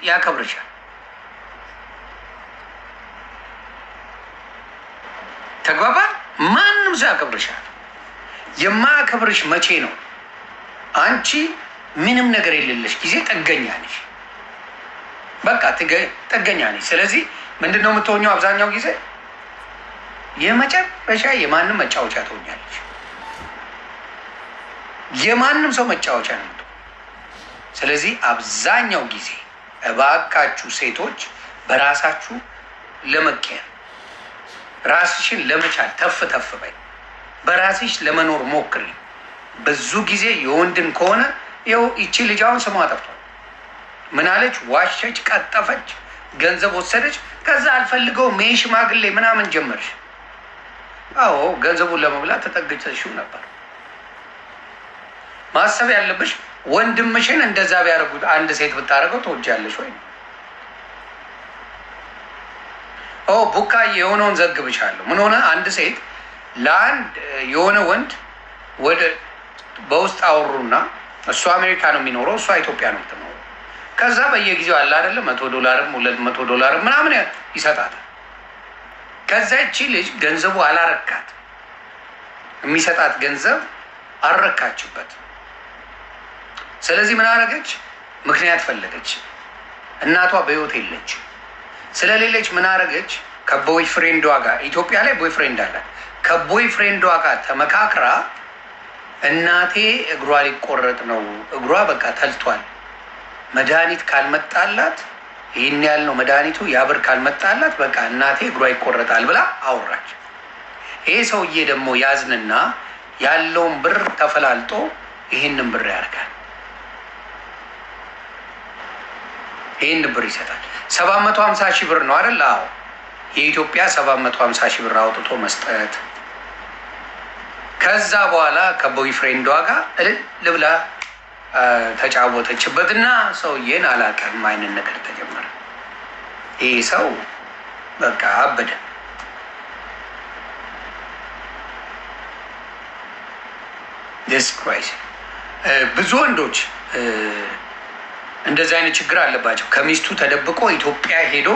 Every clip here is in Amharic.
ያከብርሻል። ተግባባን? ማንም ሰው ያከብርሻል። የማያከብርሽ መቼ ነው? አንቺ ምንም ነገር የሌለሽ ጊዜ ጥገኛ ነሽ። በቃ ጥገኛ ነሽ። ስለዚህ ምንድነው የምትሆኘው? አብዛኛው ጊዜ የመጨረሻ የማንም መጫወቻ ትሆኛለች። የማንም ሰው መጫወቻ ነው። ስለዚህ አብዛኛው ጊዜ እባካችሁ ሴቶች በራሳችሁ ለመቀየር ራስሽን ለመቻል ተፍ ተፍ በይ። በራስሽ ለመኖር ሞክሪ። ብዙ ጊዜ የወንድን ከሆነ ይኸው ይቺ ልጅ አሁን ስሟ ጠፍቷል። ምን አለች? ዋሸች፣ ቀጠፈች፣ ገንዘብ ወሰደች። ከዛ አልፈልገው ሜ ሽማግሌ ምናምን ጀመርሽ። አዎ ገንዘቡን ለመብላት ተጠግተሽው ነበር። ማሰብ ያለብሽ ወንድምሽን እንደዛ ቢያደርጉት አንድ ሴት ብታደርገው ትወጃለሽ ወይ? ቡካ የሆነውን ዘግብሻለሁ። ምን ሆነ? አንድ ሴት ለአንድ የሆነ ወንድ ወደ በውስጥ አወሩና እሱ አሜሪካ ነው የሚኖረው፣ እሷ ኢትዮጵያ ነው የምትኖረው። ከዛ በየጊዜው አለ አይደለ $100 $200 ምናምን ይሰጣታል። ከዛ እቺ ልጅ ገንዘቡ አላረካት፣ የሚሰጣት ገንዘብ አልረካችበት። ስለዚህ ምን አረገች? ምክንያት ፈለገች። እናቷ በህይወት የለች። ስለሌለች ምን አረገች? ከቦይ ፍሬንዷ ጋር ኢትዮጵያ ላይ ቦይ ፍሬንድ አላት። ከቦይ ፍሬንዷ ጋር ተመካክራ እናቴ እግሯ ሊቆረጥ ነው፣ እግሯ በቃ ተልቷል፣ መድኃኒት ካልመጣላት ይህን ያህል ነው መድኃኒቱ፣ ያብር ካልመጣላት በቃ እናቴ እግሯ ይቆረጣል ብላ አወራች። ይሄ ሰውዬ ደግሞ ያዝንና ያለውን ብር ተፈላልጦ ይህንን ብር ያደርጋል። ይህን ብር ይሰጣል። 750,000 ብር ነው አይደል? አዎ የኢትዮጵያ 750,000 ብር አውጥቶ መስጠት። ከዛ በኋላ ከቦይ ፍሬንዷ ጋር እልል ብላ ተጫወተችበትና ሰውዬን አላቀም አይነት ነገር ተጀመረ። ይህ ሰው በቃ አበደ። ዲስክራይስ ብዙ ወንዶች እንደዚህ አይነት ችግር አለባቸው። ከሚስቱ ተደብቆ ኢትዮጵያ ሄዶ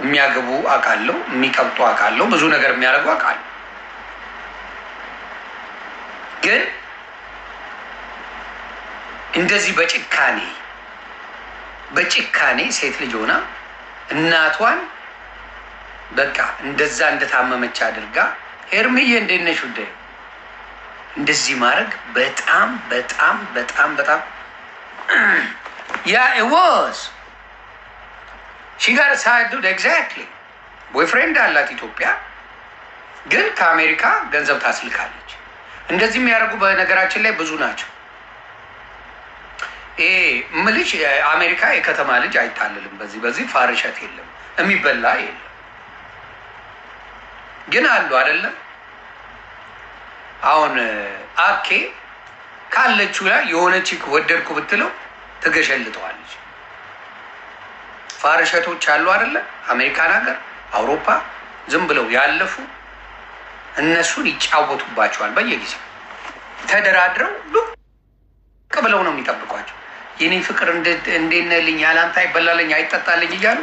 የሚያገቡ አውቃለሁ፣ የሚቀብጡ አውቃለሁ፣ ብዙ ነገር የሚያደርጉ አውቃለሁ። ግን እንደዚህ በጭካኔ ሴት ልጅ ሆና እናቷን በቃ እንደዛ እንደታመመች አድርጋ ሄርምዬ እንዴት ነሽ ውዴ እንደዚህ ማድረግ በጣም በጣም በጣም በጣም it was she got side dude exactly boyfriend አላት ኢትዮጵያ፣ ግን ከአሜሪካ ገንዘብ ታስልካለች። እንደዚህ የሚያደርጉ በነገራችን ላይ ብዙ ናቸው። ምልሽ አሜሪካ የከተማ ልጅ አይታልልም። በዚህ ፋርሸት የለም፣ የሚበላ የለም። ግን አሉ አይደለም። አሁን አኬ ካለችው ላይ የሆነች ወደድኩ ብትለው ትገሸልጠዋለች። ፋርሸቶች አሉ አይደለ? አሜሪካን ሀገር፣ አውሮፓ ዝም ብለው ያለፉ እነሱን ይጫወቱባቸዋል። በየጊዜው ተደራድረው ዱቅ ብለው ነው የሚጠብቋቸው። የኔ ፍቅር እንዴት ነልኝ፣ ያላንተ አይበላለኝ አይጠጣልኝ እያሉ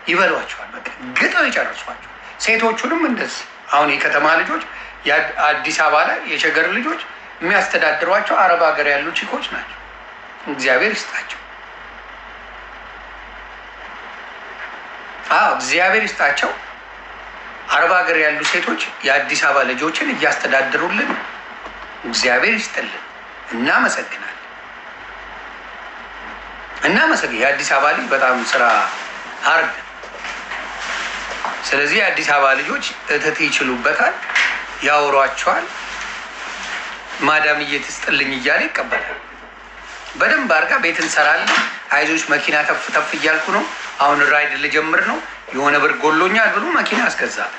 ይበሏቸዋል። በቃ ግጠው ይጨርሷቸው። ሴቶቹንም እንደዚህ አሁን የከተማ ልጆች የአዲስ አበባ ላይ የሸገር ልጆች የሚያስተዳድሯቸው አረብ ሀገር ያሉ ቺኮች ናቸው። እግዚአብሔር ይስጣቸው። እግዚአብሔር ይስጣቸው። አረብ ሀገር ያሉ ሴቶች የአዲስ አበባ ልጆችን እያስተዳድሩልን፣ እግዚአብሔር ይስጥልን። እናመሰግናለን። የአዲስ አበባ ልጅ በጣም ስራ ሀርድ። ስለዚህ የአዲስ አበባ ልጆች እትት ይችሉበታል፣ ያወሯቸዋል። ማዳም እየትስጥልኝ እያለ ይቀበላል። በደንብ አድርጋ ቤት እንሰራለን፣ አይዞች መኪና ተፍ ተፍ እያልኩ ነው፣ አሁን ራይድ ልጀምር ነው፣ የሆነ ብር ጎሎኛል ብሎ መኪና ያስገዛል።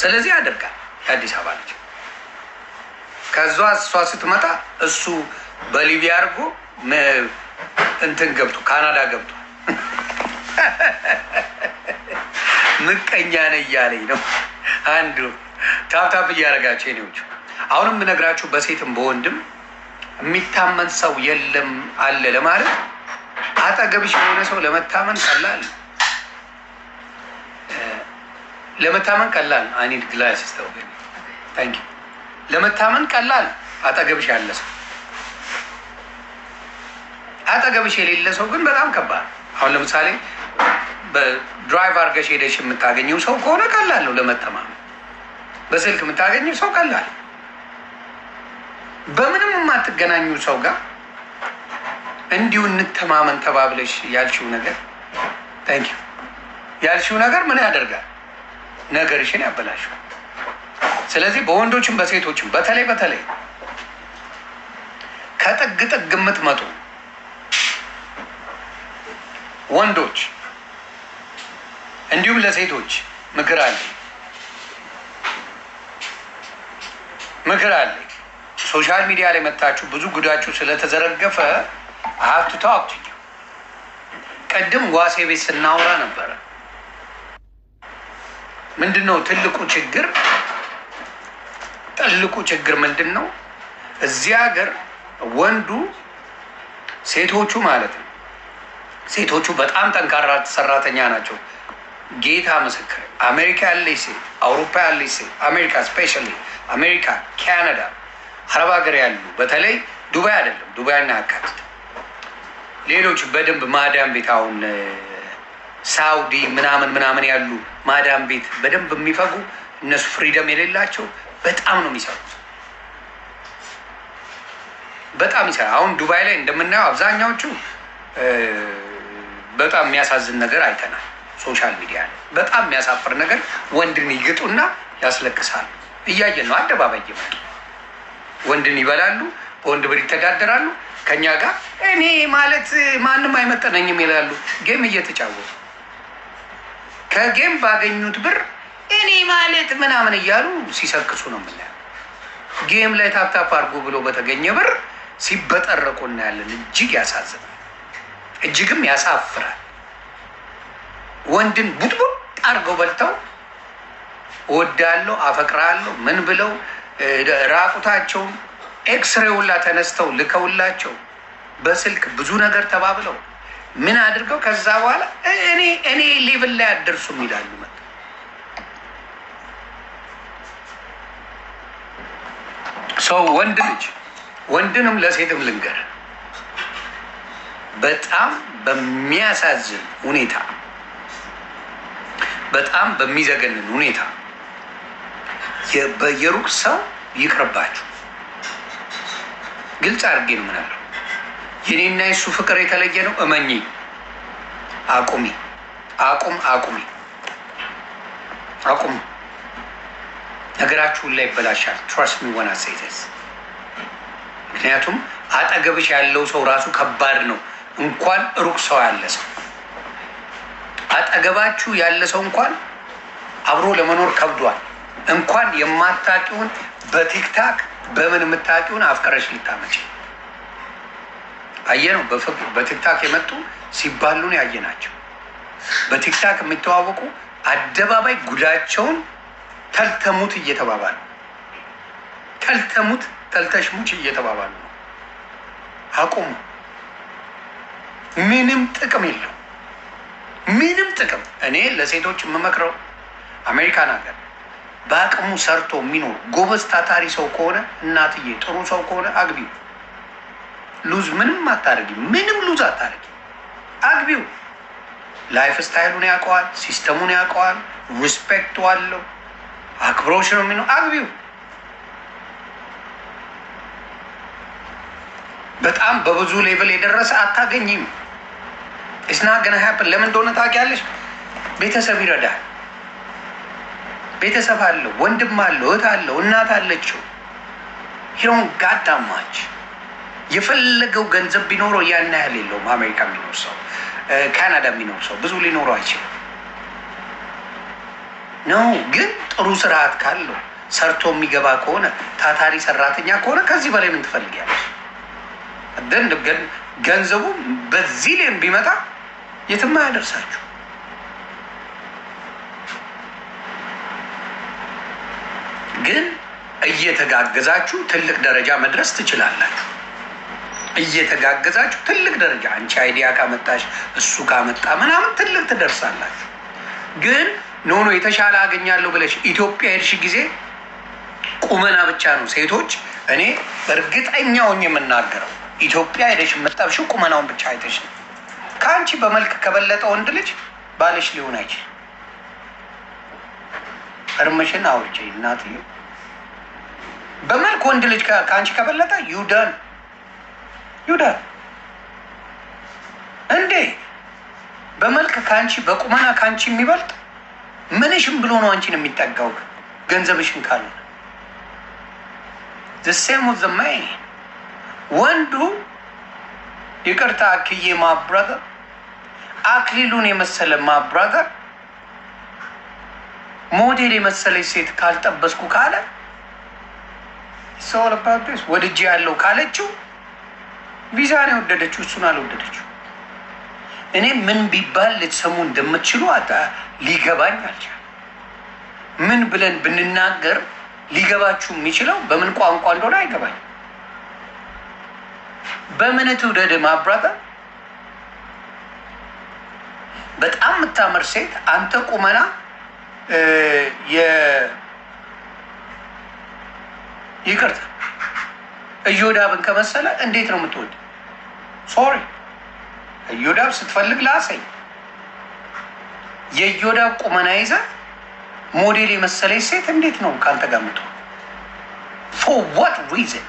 ስለዚህ ያደርጋል የአዲስ አበባ ልጅ። ከዛ እሷ ስትመጣ እሱ በሊቢያ አድርጎ እንትን ገብቶ ካናዳ ገብቷል። ምቀኛ ነህ እያለኝ ነው አንዱ። ታፕታፕ እያደረጋቸው ኔዎቹ። አሁንም የምነግራችሁ በሴትም በወንድም የሚታመን ሰው የለም አለ ለማለት አጠገብሽ የሆነ ሰው ለመታመን ቀላል አኒድ ግላስ ስተው ታንክ ዩ ለመታመን ቀላል አጠገብሽ ያለ ሰው አጠገብሽ የሌለ ሰው ግን በጣም ከባድ። አሁን ለምሳሌ በድራይቭ አድርገሽ ሄደሽ የምታገኘው ሰው ከሆነ ቀላል ነው ለመተማመን። በስልክ የምታገኘው ሰው ቀላል። በምንም የማትገናኙ ሰው ጋር እንዲሁ እንተማመን ተባብለሽ ያልሽው ነገር ታንክ ዩ ያልሽው ነገር ምን ያደርጋል? ነገርሽን ያበላሽው። ስለዚህ በወንዶችም በሴቶችም በተለይ ከጥግ ጥግ የምትመጡ ወንዶች እንዲሁም ለሴቶች ምክር አለ። ሶሻል ሚዲያ ላይ መታችሁ ብዙ ጉዳችሁ ስለተዘረገፈ አፍትታው ቀደም ዋሴ ቤት ስናወራ ነበረ። ምንድነው ትልቁ ችግር ምንድነው? እዚህ ሀገር ወንዱ ሴቶቹ ማለት ነው ሴቶቹ በጣም ጠንካራ ሰራተኛ ናቸው። ጌታ ምስክር አሜሪካ ያለች ሴት፣ አውሮፓ ያለች ሴት፣ አሜሪካ ስፔሻሊ አሜሪካ፣ ካናዳ፣ አረብ ሀገር ያሉ በተለይ ዱባይ አይደለም ዱባይና አካትት ሌሎች በደንብ ማዳም ቤት አሁን ሳውዲ ምናምን ያሉ ማዳም ቤት በደንብ የሚፈጉ እነሱ ፍሪደም የሌላቸው በጣም ነው የሚሰሩት። በጣም ይሰራል። አሁን ዱባይ ላይ እንደምናየው አብዛኛዎቹ በጣም የሚያሳዝን ነገር አይተናል። ሶሻል ሚዲያ ላይ በጣም የሚያሳፍር ነገር ወንድን ይግጡና ያስለቅሳሉ። እያየን ነው። አደባባይ ይመጡ ወንድን ይበላሉ፣ በወንድ ብር ይተዳደራሉ። ከኛ ጋር እኔ ማለት ማንም አይመጠነኝም ይላሉ። ጌም እየተጫወቱ ከጌም ባገኙት ብር እኔ ማለት ምናምን እያሉ ሲሰክሱ ነው የምናየው። ጌም ላይ ታፕታፕ አድርጎ ብሎ በተገኘ ብር ሲበጠረቁ እናያለን። እጅግ ያሳዝናል፣ እጅግም ያሳፍራል። ወንድን ቡጥቡጥ አድርገው በልተው እወዳለሁ አፈቅራለሁ ምን ብለው ራቁታቸውን ኤክስሬውላ ተነስተው ልከውላቸው በስልክ ብዙ ነገር ተባብለው ምን አድርገው ከዛ በኋላ እኔ ሌቭል ላይ አደርሱም ይላሉ። ሰው ወንድ ልጅ ወንድንም ለሴትም ልንገር በጣም በሚያሳዝን ሁኔታ በጣም በሚዘገንን ሁኔታ የሩቅ ሰው ይቅርባችሁ። ግልጽ አድርጌ ነው ምናለው። የኔና የሱ ፍቅር የተለየ ነው። እመኚ። አቁሚ። ነገራችሁን ላይ ይበላሻል። ትረስት ሚ ወና ሴይስ። ምክንያቱም አጠገብሽ ያለው ሰው ራሱ ከባድ ነው። እንኳን ሩቅ ሰው ያለ ሰው አጠገባችሁ ያለ ሰው እንኳን አብሮ ለመኖር ከብዷል። እንኳን የማታውቂውን በቲክታክ በምን የምታውቂውን አፍቀረሽ ልታመጪ አየነው። በቲክታክ የመጡ ሲባሉን ያየናቸው በቲክታክ የሚተዋወቁ አደባባይ ጉዳቸውን ተልተሙት እየተባባሉ ተልተሽሙች እየተባባሉ ነው። አቁሙ። ምንም ጥቅም የለው። ምንም ጥቅም። እኔ ለሴቶች የምመክረው አሜሪካን ሀገር በአቅሙ ሰርቶ የሚኖር ጎበዝ ታታሪ ሰው ከሆነ እናትዬ ጥሩ ሰው ከሆነ አግቢው። ሉዝ ምንም አታረጊ። ምንም ሉዝ አታረጊ። አግቢው። ላይፍ ስታይሉን ያውቀዋል፣ ሲስተሙን ያውቀዋል፣ ሪስፔክቱ አለው፣ አክብሮሽ ነው የሚኖር። አግቢው። በጣም በብዙ ሌቭል የደረሰ አታገኝም። እስና ገና ሀፕን ለምን እንደሆነ ታውቂያለሽ? ቤተሰብ ይረዳል። ቤተሰብ አለው፣ ወንድም አለው፣ እህት አለው፣ እናት አለችው። ሂሮን ጋዳማች የፈለገው ገንዘብ ቢኖረው ያን ያህል የለውም። አሜሪካ የሚኖር ሰው፣ ካናዳ የሚኖር ሰው ብዙ ሊኖረው አይችልም ነው። ግን ጥሩ ስርዓት ካለው ሰርቶ የሚገባ ከሆነ ታታሪ ሰራተኛ ከሆነ ከዚህ በላይ ምን ትፈልጊያለሽ? ገንዘቡ በዚህ ላይም ቢመጣ የትም አያደርሳችሁ። ግን እየተጋገዛችሁ ትልቅ ደረጃ መድረስ ትችላላችሁ። እየተጋገዛችሁ ትልቅ ደረጃ አንቺ አይዲያ ካመጣሽ እሱ ካመጣ ምናምን ትልቅ ትደርሳላችሁ። ግን ኖ የተሻለ አገኛለሁ ብለሽ ኢትዮጵያ ሄድሽ ጊዜ ቁመና ብቻ ነው ሴቶች። እኔ በእርግጠኛ ሆኜ የምናገረው ኢትዮጵያ ሄደሽ የምጠብሽው ቁመናውን ብቻ አይተሽ ነው። ከአንቺ በመልክ ከበለጠ ወንድ ልጅ ባልሽ ሊሆን አይችል። እርምሽን አውርቼ እናት በመልክ ወንድ ልጅ ከአንቺ ከበለጠ ዩዳን እንዴ በመልክ ከአንቺ በቁመና ከአንቺ የሚበልጥ ምንሽም ብሎ ነው አንቺን የሚጠጋው ገንዘብሽን ካለ ዘሴም ዘማይ ወንዱ ይቅርታ አክዬ ማብራዘር አክሊሉን የመሰለ ማብራዘር ሞዴል የመሰለች ሴት ካልጠበስኩ ካለ ሰው ለባብስ ወድጄ ያለው ካለችው ቪዛ ነው ወደደችው፣ እሱን አልወደደችው። እኔ ምን ቢባል ልትሰሙ እንደምትችሉ ሊገባኝ አልቻለም። ምን ብለን ብንናገር ሊገባችሁ የሚችለው በምን ቋንቋ እንደሆነ አይገባኝ። በምን ትውደድ ማብራታ በጣም የምታምር ሴት አንተ ቁመና ይቅርታ እዮዳብን ከመሰለ እንዴት ነው የምትወድ? ሶሪ እዮዳብ ስትፈልግ ላሰኝ የእዮዳብ ቁመና ይዘ ሞዴል የመሰለች ሴት እንዴት ነው ካንተ ጋር የምትወድ? for what reason?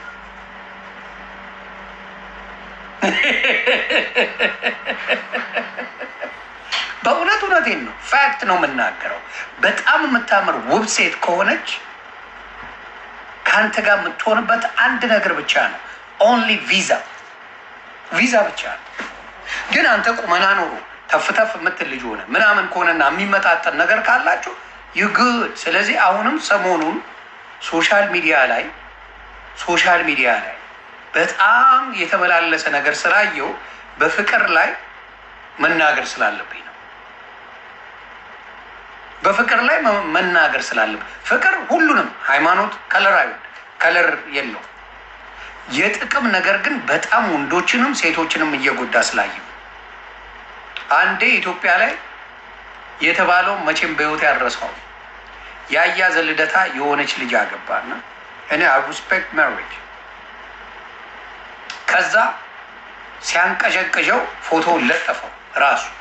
እውነቴን ነው፣ ፋክት ነው የምናገረው። በጣም የምታምር ውብ ሴት ከሆነች ከአንተ ጋር የምትሆንበት አንድ ነገር ብቻ ነው፣ ኦንሊ ቪዛ ብቻ ነው። ግን አንተ ቁመና ኖሮ ተፍተፍ የምትል ልጅ ሆነ ምናምን ከሆነና የሚመጣጠን ነገር ካላችሁ ይግድ። ስለዚህ አሁንም ሰሞኑን ሶሻል ሚዲያ ላይ በጣም የተመላለሰ ነገር ስላየው በፍቅር ላይ መናገር ስላለብኝ ነው። በፍቅር ላይ መናገር ስላለብኝ ፍቅር ሁሉንም ሃይማኖት ከለር የለው የጥቅም ነገር ግን በጣም ወንዶችንም ሴቶችንም እየጎዳ ስላየው አንዴ ኢትዮጵያ ላይ የተባለው መቼም በህይወት ያረሰው ያያ ዘልደታ የሆነች ልጅ አገባና እኔ I respect marriage ከዛ ሲያንቀዠቅዠው ፎቶ ለጠፈው ራሱ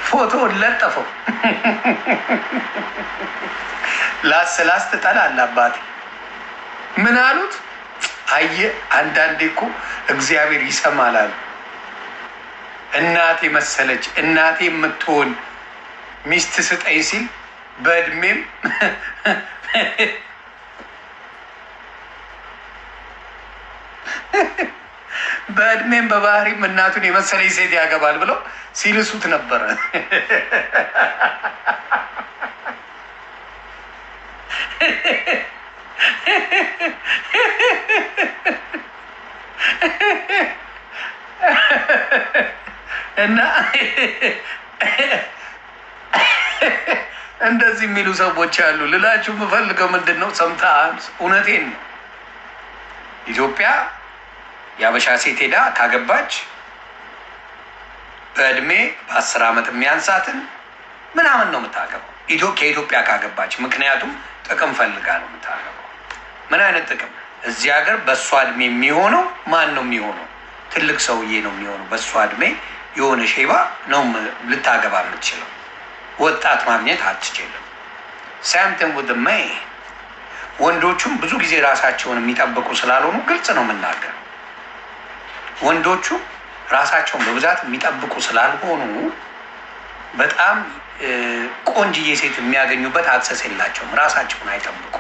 ፎቶ ለጠፈው ላስላስት ጠላል አባቴ ምን አሉት? አየ አንዳንዴ እኮ እግዚአብሔር ይሰማል አሉ። እናቴ መሰለች እናቴ የምትሆን ሚስት ስጠኝ ሲል በእድሜም በባህሪም እናቱን የመሰለች ሴት ያገባል ብለው ሲልሱት ነበረ። እና እንደዚህ የሚሉ ሰዎች አሉ። ልላችሁ የምፈልገው ምንድን ነው? ሰምታንስ እውነቴን ነው። ኢትዮጵያ የአበሻ ሴት ሄዳ ካገባች በእድሜ በ10 ዓመት የሚያንሳትን ምናምን ነው የምታገባው ከኢትዮጵያ ካገባች። ምክንያቱም ጥቅም ፈልጋ ነው የምታገባው። ምን አይነት ጥቅም? እዚህ ሀገር በእሷ እድሜ የሚሆነው ማን ነው የሚሆነው? ትልቅ ሰውዬ ነው የሚሆነው። በእሷ እድሜ የሆነ ሼባ ነው ልታገባ የምትችለው። ወጣት ማግኘት አትችልም። ሳምቲንግ ውድ ሜይ ወንዶቹም ብዙ ጊዜ ራሳቸውን የሚጠብቁ ስላልሆኑ ግልጽ ነው የምናገር። ወንዶቹ ራሳቸውን በብዛት የሚጠብቁ ስላልሆኑ በጣም ቆንጅዬ ሴት የሚያገኙበት አክሰስ የላቸውም። ራሳቸውን አይጠብቁ።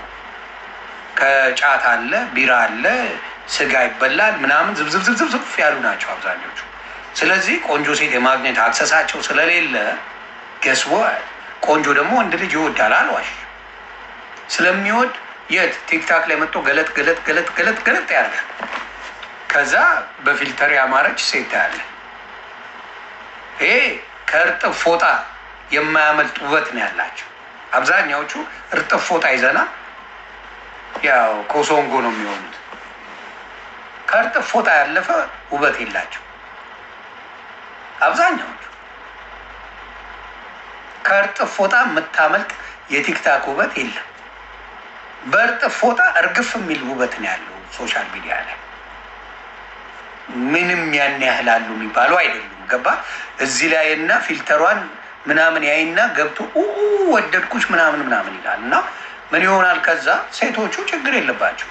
ከጫት አለ፣ ቢራ አለ፣ ስጋ ይበላል ምናምን ዝብዝብዝብዝብ ያሉ ናቸው አብዛኞቹ። ስለዚህ ቆንጆ ሴት የማግኘት አክሰሳቸው ስለሌለ ገስቦ ቆንጆ ደግሞ ወንድ ልጅ ይወዳል። አልዋሽ ስለሚወድ የት ቲክታክ ላይ መጥቶ ገለጥ ያደርጋል። ከዛ በፊልተር ያማረች ሴት ታያለ። ይሄ ከእርጥብ ፎጣ የማያመልጥ ውበት ነው ያላቸው። አብዛኛዎቹ እርጥብ ፎጣ ይዘና ያው ኮሶንጎ ነው የሚሆኑት። ከእርጥብ ፎጣ ያለፈ ውበት የላቸው አብዛኛዎቹ። ከእርጥብ ፎጣ የምታመልጥ የቲክታክ ውበት የለም። በእርጥብ ፎጣ እርግፍ የሚል ውበት ነው ያለው ሶሻል ሚዲያ ላይ። ምንም ያን ያህል አሉ የሚባሉ አይደሉም። ገባ እዚህ ላይ እና ፊልተሯን ምናምን ያይና ገብቶ ወደድኩሽ ምናምን ይላል እና ምን ይሆናል? ከዛ ሴቶቹ ችግር የለባቸው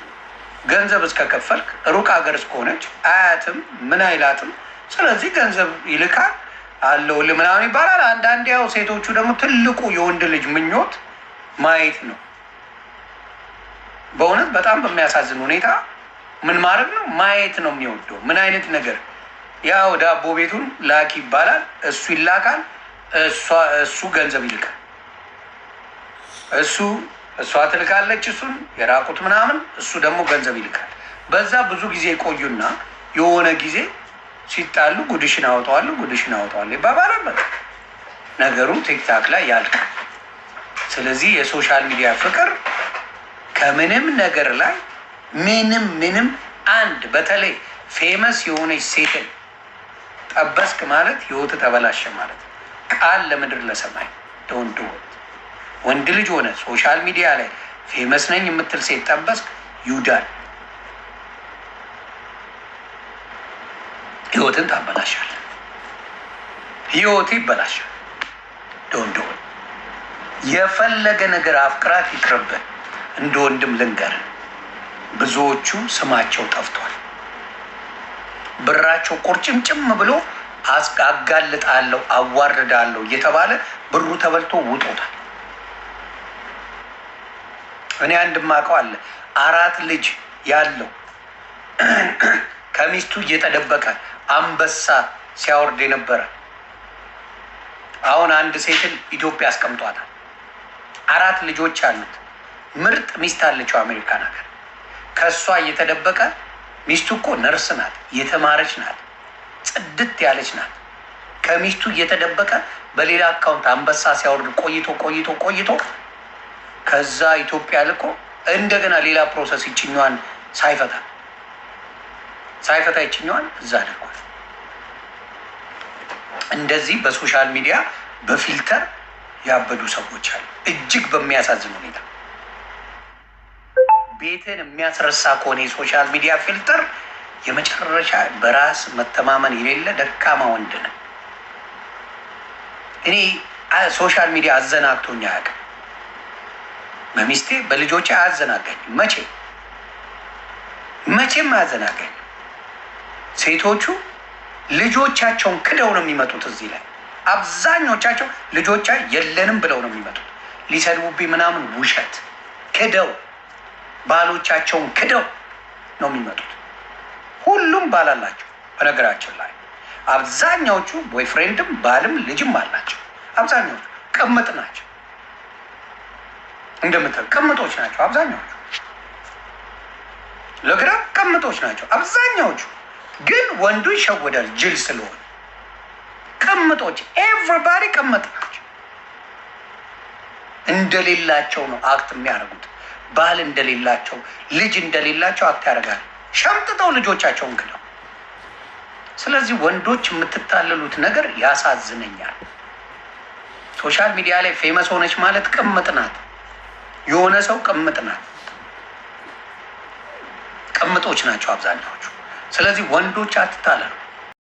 ገንዘብ እስከከፈልክ ሩቅ ሀገር እስከሆነች አያትም ምን አይላትም። ስለዚህ ገንዘብ ይልካል አለው ምናምን ይባላል። አንዳንድ ያው ሴቶቹ ደግሞ ትልቁ የወንድ ልጅ ምኞት ማየት ነው። በእውነት በጣም በሚያሳዝን ሁኔታ ምን ማድረግ ነው? ማየት ነው የሚወደው። ምን አይነት ነገር ያው ዳቦ ቤቱን ላኪ ይባላል፣ እሱ ይላካል፣ እሱ ገንዘብ ይልካል፣ እሷ ትልካለች፣ እሱን የራቁት ምናምን፣ እሱ ደግሞ ገንዘብ ይልካል። በዛ ብዙ ጊዜ ቆዩና የሆነ ጊዜ ሲጣሉ ጉድሽን አወጣዋለሁ ይባባላል። ነገሩ ቲክታክ ላይ ያልቃል። ስለዚህ የሶሻል ሚዲያ ፍቅር ከምንም ነገር ላይ ምንም አንድ በተለይ ፌመስ የሆነች ሴትን ጠበስክ ማለት ህይወት ተበላሸ ማለት ቃል ለምድር ለሰማይ ደወንድ ወንድ ልጅ ሆነ ሶሻል ሚዲያ ላይ ፌመስ ነኝ የምትል ሴት ጠበስክ ይውዳል፣ ህይወትን ታበላሻል፣ ህይወት ይበላሻል። ደወንድ የፈለገ ነገር አፍቅራት ይቅርብህ። እንደ ወንድም ልንገር ብዙዎቹ ስማቸው ጠፍቷል። ብራቸው ቁርጭምጭም ብሎ አጋልጣለሁ አዋርዳለሁ እየተባለ ብሩ ተበልቶ ውጦታል። እኔ አንድ ማቀው አለ 4 ልጅ ያለው ከሚስቱ እየተደበቀ አንበሳ ሲያወርድ የነበረ አሁን አንድ ሴትን ኢትዮጵያ አስቀምጧታል። 4 ልጆች አሉት። ምርጥ ሚስት አለችው አሜሪካን ሀገር። ከእሷ እየተደበቀ ሚስቱ እኮ ነርስ ናት፣ የተማረች ናት፣ ጽድት ያለች ናት። ከሚስቱ እየተደበቀ በሌላ አካውንት አንበሳ ሲያወርድ ቆይቶ ከዛ ኢትዮጵያ ልኮ እንደገና ሌላ ፕሮሰስ ይችኛዋን ሳይፈታ ይችኛዋን እዛ አድርጓል። እንደዚህ በሶሻል ሚዲያ በፊልተር ያበዱ ሰዎች አሉ። እጅግ በሚያሳዝን ሁኔታ ቤትን የሚያስረሳ ከሆነ የሶሻል ሚዲያ ፊልተር የመጨረሻ በራስ መተማመን የሌለ ደካማ ወንድ ነው። እኔ ሶሻል ሚዲያ አዘናግቶኝ አያውቅም። በሚስቴ በልጆቼ አያዘናጋኝም። መቼም አያዘናጋኝም። ሴቶቹ ልጆቻቸውን ክደው ነው የሚመጡት። እዚህ ላይ አብዛኞቻቸው ልጆቻ የለንም ብለው ነው የሚመጡት። ሊሰድቡብኝ ምናምን ውሸት ክደው ባሎቻቸውን ክደው ነው የሚመጡት። ሁሉም ባል አላቸው። በነገራችን ላይ አብዛኛዎቹ ቦይፍሬንድም ባልም ልጅም አላቸው። አብዛኛዎቹ ቅምጥ ናቸው። እንደምታውቁ ቅምጦች ናቸው አብዛኛዎቹ። ለግራ ቅምጦች ናቸው አብዛኛዎቹ። ግን ወንዱ ይሸወዳል ጅል ስለሆነ። ቅምጦች ኤቭሪባዲ ቅምጥ ናቸው። እንደሌላቸው ነው አክት የሚያደርጉት። ባል እንደሌላቸው ልጅ እንደሌላቸው አክት ያደርጋል። ሸምጥጠው ልጆቻቸውን ክደው። ስለዚህ ወንዶች የምትታለሉት ነገር ያሳዝነኛል። ሶሻል ሚዲያ ላይ ፌመስ ሆነች ማለት ቅምጥ ናት። የሆነ ሰው ቅምጥ ናት። ቅምጦች ናቸው አብዛኛዎቹ። ስለዚህ ወንዶች አትታለሉ።